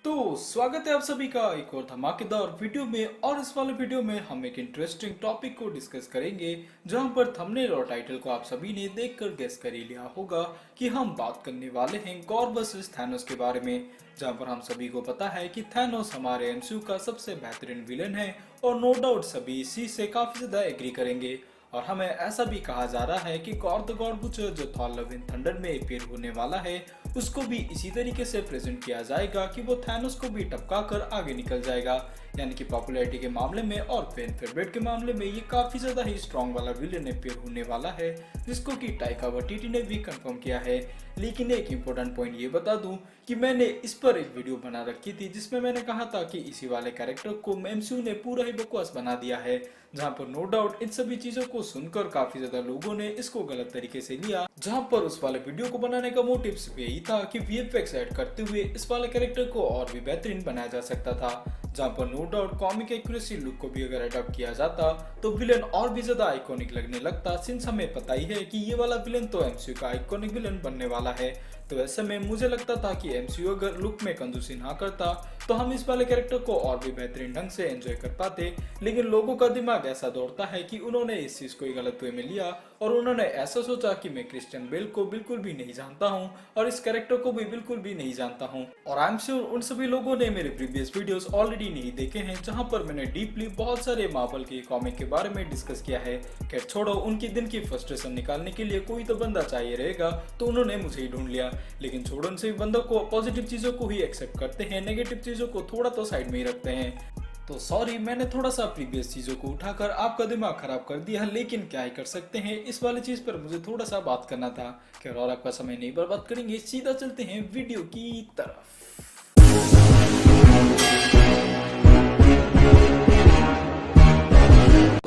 तो स्वागत है आप सभी का एक और धमाकेदार वीडियो में। और इस वाले वीडियो में हम एक इंटरेस्टिंग टॉपिक को डिस्कस करेंगे, जहां पर थंबनेल और टाइटल को आप सभी ने देखकर गेस कर ही लिया होगा कि हम बात करने वाले हैं गॉर वर्सेस थैनोस के बारे में। जहां पर हम सभी को पता है कि थैनोस हमारे एमसीयू का सबसे बेहतरीन विलन है और नो डाउट सभी इसी से काफी ज्यादा एग्री करेंगे। और हमें ऐसा भी कहा जा रहा है कि गॉर द गॉड बुचर जो थॉर लव इन थंडर में अपीयर होने वाला है, उसको भी इसी तरीके से प्रेजेंट किया जाएगा कि वो थैनोस को भी टपका कर आगे निकल जाएगा। यानी कि पॉपुलैरिटी के मामले में और फैन फेवरेट के मामले में ये काफी ज्यादा ही स्ट्रॉन्ग वाला विलेन अपीयर होने वाला है, जिसको कि टाइका वाइटिटी ने भी कंफर्म किया है। लेकिन एक इम्पोर्टेंट पॉइंट ये बता दूं कि मैंने इस पर एक वीडियो बना रखी थी जिसमें मैंने कहा था कि इसी वाले कैरेक्टर को एमसीयू ने पूरा ही बकवास बना दिया है, जहां पर नो डाउट इन सभी चीजों को सुनकर काफी ज्यादा लोगों ने इसको गलत तरीके से लिया। जहां पर उस वाले वीडियो को बनाने का मोटिव सिर्फ यही था कि वीएफएक्स ऐड करते हुए इस वाले कैरेक्टर को और भी बेहतरीन बनाया जा सकता था। जहां पर no doubt comic accuracy look को भी अगर अडॉप्ट किया जाता तो विलन और भी ज्यादा आइकॉनिक लगने लगता, सिंस हमें पता ही है कि ये वाला विलन तो एमसीयू का आइकॉनिक विलन बनने वाला है। तो ऐसे में मुझे लगता था कि एमसीयू अगर लुक में कंजूसी ना करता तो हम इस वाले कैरेक्टर को और भी बेहतरीन ढंग से एंजॉय कर पाते। लेकिन लोगों का दिमाग ऐसा दौड़ता है कि उन्होंने इस चीज को गलत वे में लिया और उन्होंने ऐसा सोचा कि मैं क्रिश्चियन बेल को बिल्कुल भी नहीं जानता हूँ और इस कैरेक्टर को भी बिल्कुल भी नहीं जानता हूँ। और आई एम श्योर उन सभी लोगों ने मेरे प्रीवियस वीडियोस ऑलरेडी नहीं देखे हैं, जहां पर मैंने डीपली बहुत सारे मार्वल के कॉमिक के बारे में डिस्कस किया है। खैर छोड़ो, उनकी दिन की फ्रस्ट्रेशन निकालने के लिए कोई तो बंदा चाहिए रहेगा, तो उन्होंने मुझे ही ढूंढ लिया। लेकिन छोड़ो, उन सभी बंदों को पॉजिटिव चीजों को ही एक्सेप्ट करते हैं, नेगेटिव चीजों को थोड़ा तो साइड में ही रखते हैं। तो सॉरी, मैंने थोड़ा सा प्रीवियस चीजों को उठाकर आपका दिमाग खराब कर दिया, लेकिन क्या ही कर सकते हैं, इस वाली चीज पर मुझे थोड़ा सा बात करना था। खैर और आपका समय नहीं बर्बाद करेंगे, सीधा चलते हैं वीडियो की तरफ।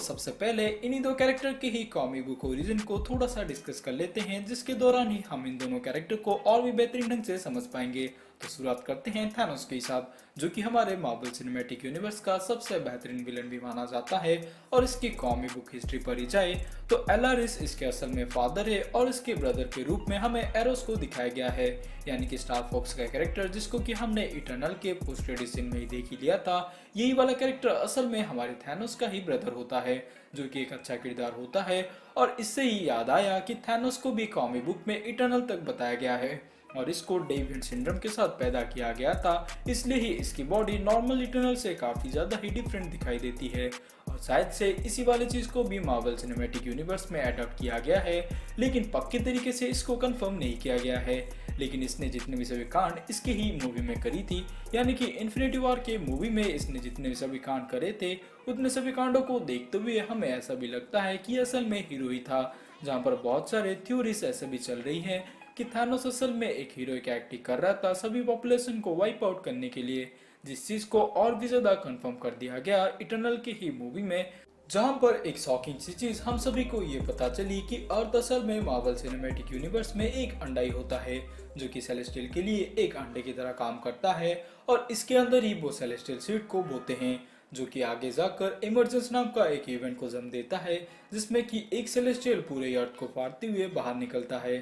सबसे पहले इन्हीं दो कैरेक्टर के ही कॉमिक बुक ओरिजिन को थोड़ा सा डिस्कस कर लेते हैं, जिसके दौरान ही हम इन दोनों कैरेक्टर को और भी बेहतरीन ढंग से समझ पाएंगे। तो शुरुआत करते हैं थैनोस के साथ, जो कि हमारे मार्वल सिनेमैटिक यूनिवर्स का सबसे बेहतरीन विलन भी माना जाता है। और इसकी कॉमिक बुक हिस्ट्री पर ही जाए तो एलारिस इसके असल में फादर है और इसके ब्रदर के रूप में हमें एरोस को दिखाया गया है, यानी कि स्टार फॉक्स का कैरेक्टर, जिसको कि हमने इटर्नल के पोस्ट क्रेडिट सीन में ही देख ही लिया था। यही वाला कैरेक्टर असल में हमारे थैनोस का ही ब्रदर होता है, जो कि एक अच्छा किरदार होता है। और इससे ही याद आया कि थैनोस को भी कॉमिक बुक में इटर्नल तक बताया गया है और इसको डेविड सिंड्रोम के साथ पैदा किया गया था, इसलिए ही इसकी बॉडी नॉर्मल इटर्नल से काफी ज्यादा ही डिफरेंट दिखाई देती है। और शायद से इसी वाली चीज को भी मार्वल सिनेमैटिक यूनिवर्स में अडॉप्ट किया गया है, लेकिन पक्के तरीके से इसको कंफर्म नहीं किया गया है। लेकिन इसने जितने भी सभी कांड इसकी ही मूवी में करी थी, यानी कि इन्फिनिटी वॉर के मूवी में इसने जितने भी सभी कांड करे थे, उतने सभी कांडों को देखते हुए हमें ऐसा भी लगता है कि असल में हीरो ही था। जहाँ पर बहुत सारे थ्योरीज ऐसे भी चल रही है कि थानोस असल में एक हीरो की एक्टिंग कर रहा था सभी पॉपुलेशन को वाइप आउट करने के लिए, जिस चीज को और भी ज्यादा कंफर्म कर दिया गया इटर्नल की ही मूवी में। जहां पर एक शॉकिंग सी चीज हम सभी को ये पता चली कि अर्थ असल में मार्वल सिनेमैटिक यूनिवर्स में एक अंडा ही होता है, जो कि सेलेस्टियल के लिए एक अंडे की तरह काम करता है और इसके अंदर ही वो सेलेस्टियल सीड को बोते हैं, जो कि आगे जाकर इमरजेंस नाम का एक इवेंट को जन्म देता है, जिसमें कि एक सेलेस्टियल पूरे अर्थ को फाड़ते हुए बाहर निकलता है।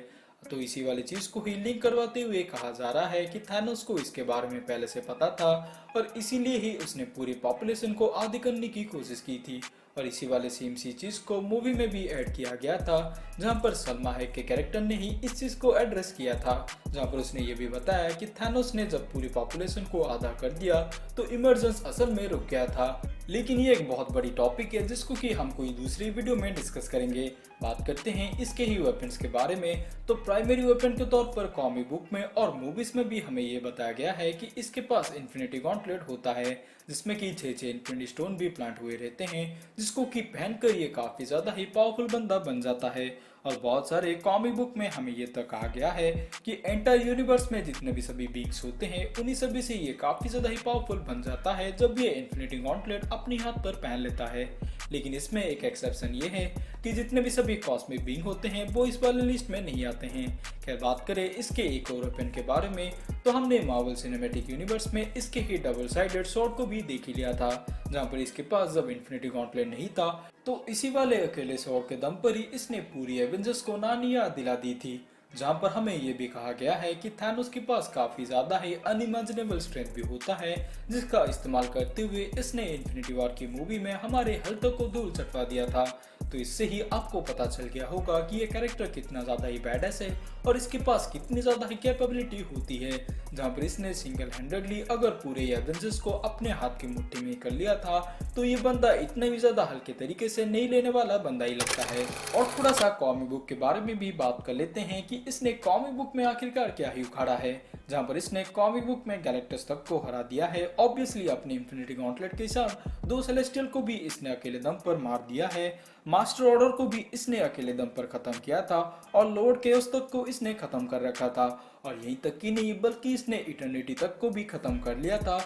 तो इसी वाली चीज को ही लिंक करवाते हुए कहा जा रहा है कि थैनोस को इसके बारे में पहले से पता था और इसीलिए ही उसने पूरी पॉपुलेशन को आधी करने की कोशिश की थी। और इसी वाले सेम सी चीज को मूवी में भी ऐड किया गया था, जहां पर सलमा हैक के कैरेक्टर ने ही इस चीज को एड्रेस किया था, जहां पर उसने ये भी बताया कि थैनोस ने जब पूरी पॉपुलेशन को आधा कर दिया तो इमरजेंस असल में रुक गया था। लेकिन ये एक बहुत बड़ी टॉपिक है जिसको कि हम कोई दूसरी वीडियो में डिस्कस करेंगे। बात करते हैं इसके ही वेपन्स के बारे में। तो प्राइमरी वेपन के तौर पर कॉमिक बुक में और मूवीज में भी हमें ये बताया गया है कि इसके पास इन्फिनिटी गॉन्टलेट होता है, जिसमें कि 6 इन्फिनिटी स्टोन भी प्लांट हुए रहते हैं, जिसको कि पहनकर ये काफी ज्यादा ही पावरफुल बंदा बन जाता है। और बहुत सारे कॉमिक बुक में हमें ये तक कहा गया है कि एंटायर यूनिवर्स में जितने भी सभी बींग्स होते हैं उन्हीं सभी से ये काफी ज्यादा ही पावरफुल बन जाता है जब ये इन्फिनिटी गॉन्टलेट अपनी हाथ पर पहन लेता है। लेकिन इसमें एक एक्सेप्शन ये है कि जितने भी सभी कॉस्मिक बींग होते हैं वो इस वाले लिस्ट में नहीं आते हैं। खैर बात करें इसके एक और वेपन के बारे में, तो हमने मार्वल सिनेमैटिक यूनिवर्स में इसके ही डबल साइडेड स्वॉर्ड को भी देख ही लिया था, जहां पर इसके पास जब इन्फिनिटी गॉन्टलेट नहीं था तो इसी वाले अकेले स्वॉर्ड के दम पर ही इसने पूरी एवेंजर्स को नानी याद दिला दी थी। जहां पर हमें ये भी कहा गया है कि थैनोस के पास काफी ज्यादा ही अनइमेजिनेबल स्ट्रेंथ भी होता है, जिसका इस्तेमाल करते हुए इसने इन्फिनिटी वॉर की मूवी में हमारे हेल्थ को धूल चटवा दिया था। तो इससे ही आपको पता चल गया होगा कि ये कैरेक्टर कितना ज्यादा ही बैडएस है और इसके पास कितनी ज्यादा ही कैपेबिलिटी होती है। जहां पर इसने सिंगल हैंडेडली अगर पूरे एवेंजर्स को अपने हाथ की मुट्ठी में कर लिया था, तो ये बंदा इतने भी ज्यादा हल्के तरीके से नहीं लेने वाला बंदा ही लगता है। और थोड़ा सा कॉमिक बुक के बारे में भी बात कर लेते हैं कि इसने कॉमिक बुक में आखिरकार क्या ही उखाड़ा है। जहां पर इसने कॉमिक बुक में गैलेक्टस तक को हरा दिया है, ऑब्वियसली अपने इंफिनिटी गॉन्टलेट के साथ 2 सेलेस्टियल को भी इसने अकेले दम पर मार दिया है, मास्टर ऑर्डर को भी इसने अकेले दम पर खत्म किया था और लॉर्ड केओस तक को इसने खत्म कर रखा था, और यहीं तक कि नहीं बल्कि इसने इटर्निटी तक को भी खत्म कर लिया था।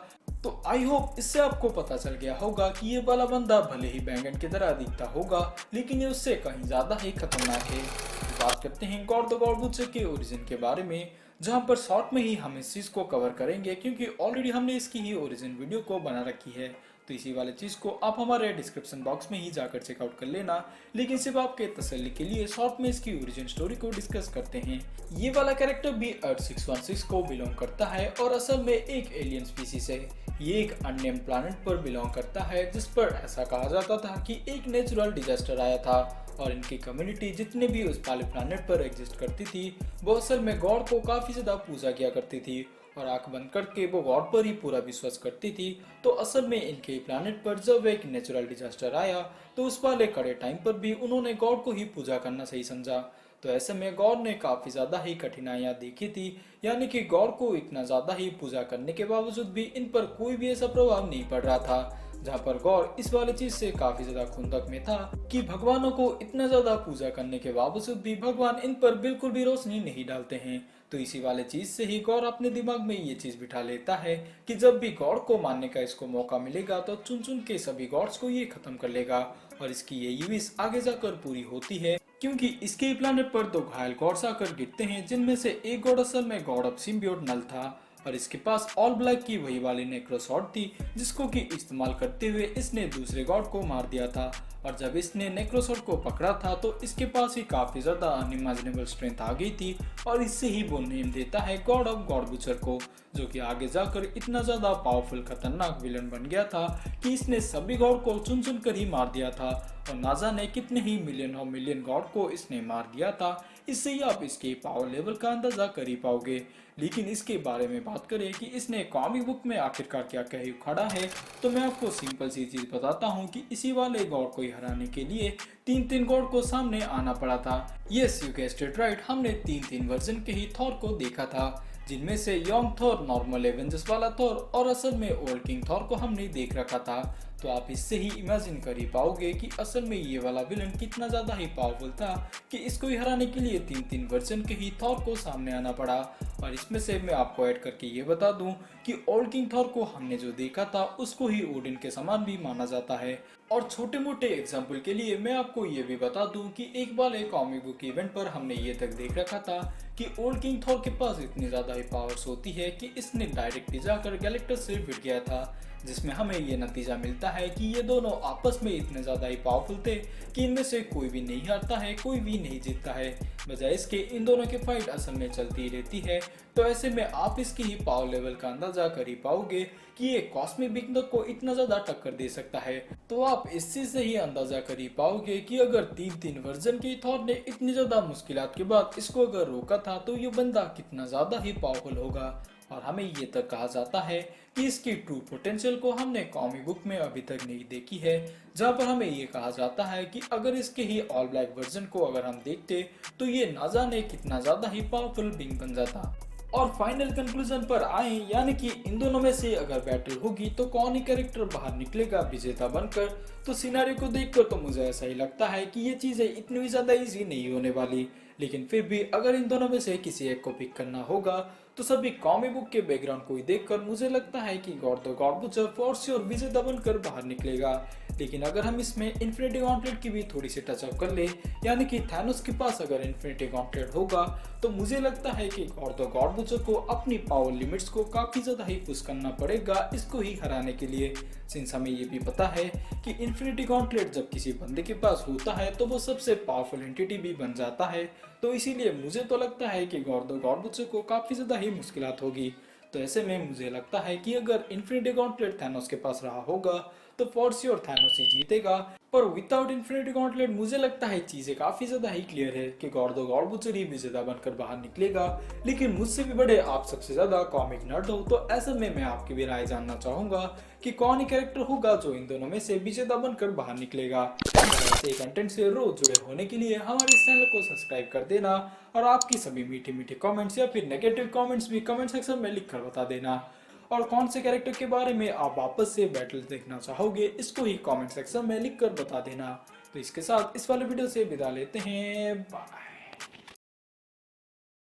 तो आई होप इससे आपको पता चल गया होगा कि ये वाला बंदा भले ही बैंगन की तरह दिखता होगा, लेकिन ये उससे कहीं ज्यादा ही खतरनाक है। बात करते हैं गॉड द गॉड बुचर के ओरिजिन के बारे में, जहां पर शॉर्ट में ही हम इस चीज को कवर करेंगे क्योंकि ऑलरेडी हमने इसकी ही ओरिजिन वीडियो को बना रखी है। तो इसी वाले चीज को आप हमारे डिस्क्रिप्शन बॉक्स में ही जाकर चेकआउट कर लेना, लेकिन सिर्फ आपके तसल्ली के लिए शॉर्ट में इसकी ओरिजिन स्टोरी को डिस्कस करते हैं। ये वाला कैरेक्टर भी अर्थ 616 को बिलोंग करता है और असल में एक एलियन स्पीसीज है। ये एक अननेम प्लैनेट पर बिलोंग करता है, जिस पर ऐसा कहा जाता था कि एक नेचुरल डिजास्टर आया था और इनकी कम्युनिटी जितने भी उस वाले प्लैनेट पर एग्जिस्ट करती थी, वो असल में गॉड को काफी ज्यादा पूजा किया करती थी और आंख बंद करके वो गॉड पर ही पूरा विश्वास करती थी। तो असल में इनके प्लैनेट पर जब एक नेचुरल डिजास्टर आया, तो उस वाले कड़े टाइम पर भी उन्होंने गॉड को ही पूजा करना सही समझा। तो ऐसे में गॉड ने काफी ज्यादा ही कठिनाइयां देखी थी, यानी कि गॉड को इतना ज्यादा ही पूजा करने के बावजूद भी इन पर कोई भी ऐसा प्रभाव नहीं पड़ रहा था। जहाँ पर गॉड इस वाले चीज से काफी ज्यादा खुंदक में था कि भगवानों को इतना ज्यादा पूजा करने के बावजूद भी भगवान इन पर बिल्कुल भी रोशनी नहीं डालते हैं। तो इसी वाले चीज से ही गॉड अपने दिमाग में ये चीज बिठा लेता है कि जब भी गॉड को मारने का इसको मौका मिलेगा तो चुन चुन के सभी गॉड्स को ये खत्म कर लेगा। और इसकी ये विश आगे जाकर पूरी होती है, क्योंकि इसके प्लैनेट पर 2 घायल गॉड्स आकर गिरते हैं, जिनमें से एक गॉड असल में गॉड ऑफ सिम्बियोट नल था और इसके पास ऑल ब्लैक की वही वाली नेक्रोसॉर्ड थी, जिसको कि इस्तेमाल करते हुए इसने दूसरे गॉड को मार दिया था। और जब इसने नेक्रोसॉर्ड को पकड़ा था तो इसके पास ही काफी ज्यादा अनइमेजिनेबल स्ट्रेंथ आ गई थी और इससे ही वो नेम देता है गॉड ऑफ गॉड बुचर को, जो कि आगे जाकर इतना ज्यादा पावरफुल खतरनाक विलन बन गया था कि इसने सभी गॉड को चुन चुन कर ही मार दिया था और ना जाने कितने ही मिलियन और मिलियन गॉड को इसने मार दिया था। इससे ही आप इसके पावर लेवल का अंदाजा कर ही पाओगे। लेकिन इसके बारे में बात करें कि इसने कॉमिक बुक में आखिरकार क्या क्या उखाड़ा है, तो मैं आपको सिंपल सी चीज बताता हूँ कि इसी वाले गॉड को हराने के लिए 3 गॉड को सामने आना पड़ा था। Yes, you guessed it right, हमने 3 वर्जन के ही थॉर को देखा था, जिनमें से यंग थॉर, नॉर्मल एवेंजर्स वाला थॉर और असल में ओल्ड किंग थॉर को हमने देख रखा था। तो आप इससे ही इमेजिन कर ही पाओगे कि असल में ये वाला विलन कितना ज्यादा ही पावरफुल था कि इसको ही हराने के लिए 3 वर्जन के ही थॉर को सामने आना पड़ा। और इसमें से मैं आपको ऐड करके ये बता दूं कि ओल्ड किंग थॉर को हमने जो देखा था उसको ही ओडिन के समान भी माना जाता है। और छोटे मोटे एग्जाम्पल के लिए मैं आपको ये भी बता दूं कि एक बार एक कॉमिक बुक इवेंट पर हमने ये तक देख रखा था कि ओल्ड किंग थॉर के पास इतनी ज्यादा ही पावर्स होती है कि इसने डायरेक्टली जाकर गैलेक्टस से भिड़ गया था, जिसमें हमें ये नतीजा मिलता है कि ये दोनों आपस में इतने ज्यादा ही पावरफुल थे कि इनमें से कोई भी नहीं हारता है, कोई भी नहीं जीतता है। बजाय इसके इन दोनों की फाइट असल में चलती रहती है। तो ऐसे में आप इसकी ही पावर लेवल का अंदाजा कर ही पाओगे कि ये कॉस्मिक बिग नग को इतना ज्यादा टक्कर दे सकता है। तो आप इस चीज से ही अंदाजा कर ही पाओगे कि अगर 3 वर्जन की थॉर ने इतनी ज्यादा मुश्किलात के बाद इसको अगर रोका था, तो ये बंदा कितना ज्यादा ही पावरफुल होगा। और हमें ये तक कहा जाता है कि इसकी ट्रू पोटेंशियल को हमने कॉमिक बुक में अभी तक नहीं देखी है, जहाँ पर हमें ये कहा जाता है कि अगर इसके ही ऑल ब्लैक वर्जन को अगर हम देखते तो ये ना जाने कितना ज्यादा ही पावरफुल बीइंग बन जाता। और फाइनल कंक्लूजन पर आए, यानी कि इन दोनों में से अगर बैटल होगी तो कौन ही कैरेक्टर बाहर निकलेगा विजेता बनकर, तो सिनारियो को देखकर तो मुझे ऐसा ही लगता है कि ये चीजें इतनी भी ज्यादा इजी नहीं होने वाली। लेकिन फिर भी अगर इन दोनों में से किसी एक को पिक करना होगा तो सभी कॉमिक बुक के बैकग्राउंड को ही देखकर मुझे लगता है कि God the God butcher for sure विजेता बनकर बाहर निकलेगा। लेकिन अगर हम इसमें इन्फिनिटी गॉन्टलेट की भी थोड़ी सी टचअप कर ले, यानी कि थैनोस के पास अगर इन्फिनिटी गॉन्टलेट होगा तो मुझे लगता है कि गॉड द गॉड बुचर को अपनी पावर लिमिट्स को काफ़ी ज़्यादा ही पुश करना पड़ेगा इसको ही हराने के लिए। सिंस हमें ये भी पता है कि इन्फिनिटी गॉन्टलेट जब किसी बंदे के पास होता है तो वो सबसे पावरफुल एंटिटी भी बन जाता है, तो इसीलिए मुझे तो लगता है कि गॉड द गॉड बुचर को काफ़ी ज़्यादा ही मुश्किलात होगी। तो ऐसे में मुझे लगता है कि अगर इन्फिनिटी गॉन्टलेट थैनोस के पास रहा होगा तो फॉर श्योर थैनोस ही जीतेगा। पर विदाउट इन्फिनिटी गॉन्टलेट मुझे लगता है चीजें काफी ज्यादा ही क्लियर है कि गॉड द गॉड बुचर ही विजेता बनकर बाहर निकलेगा। लेकिन मुझसे भी बड़े आप सबसे ज्यादा कॉमिक नर्ड हो, तो ऐसे में मैं आपकी भी राय जानना चाहूंगा कि कौन ही कैरेक्टर होगा जो इन दोनों में से विजेता बनकर बाहर निकलेगा। ऐसे कंटेंट से रोज जुड़े होने के लिए हमारे इस चैनल को सब्सक्राइब कर देना और आपकी सभी मीठे मीठे कमेंट्स या फिर नेगेटिव कमेंट्स भी कमेंट सेक्शन में लिख कर बता देना। और कौन से कैरेक्टर के बारे में आप वापस से बैटल देखना चाहोगे इसको ही कमेंट सेक्शन में लिख कर बता देना। तो इसके साथ इस वाले वीडियो से विदा लेते हैं, बाय।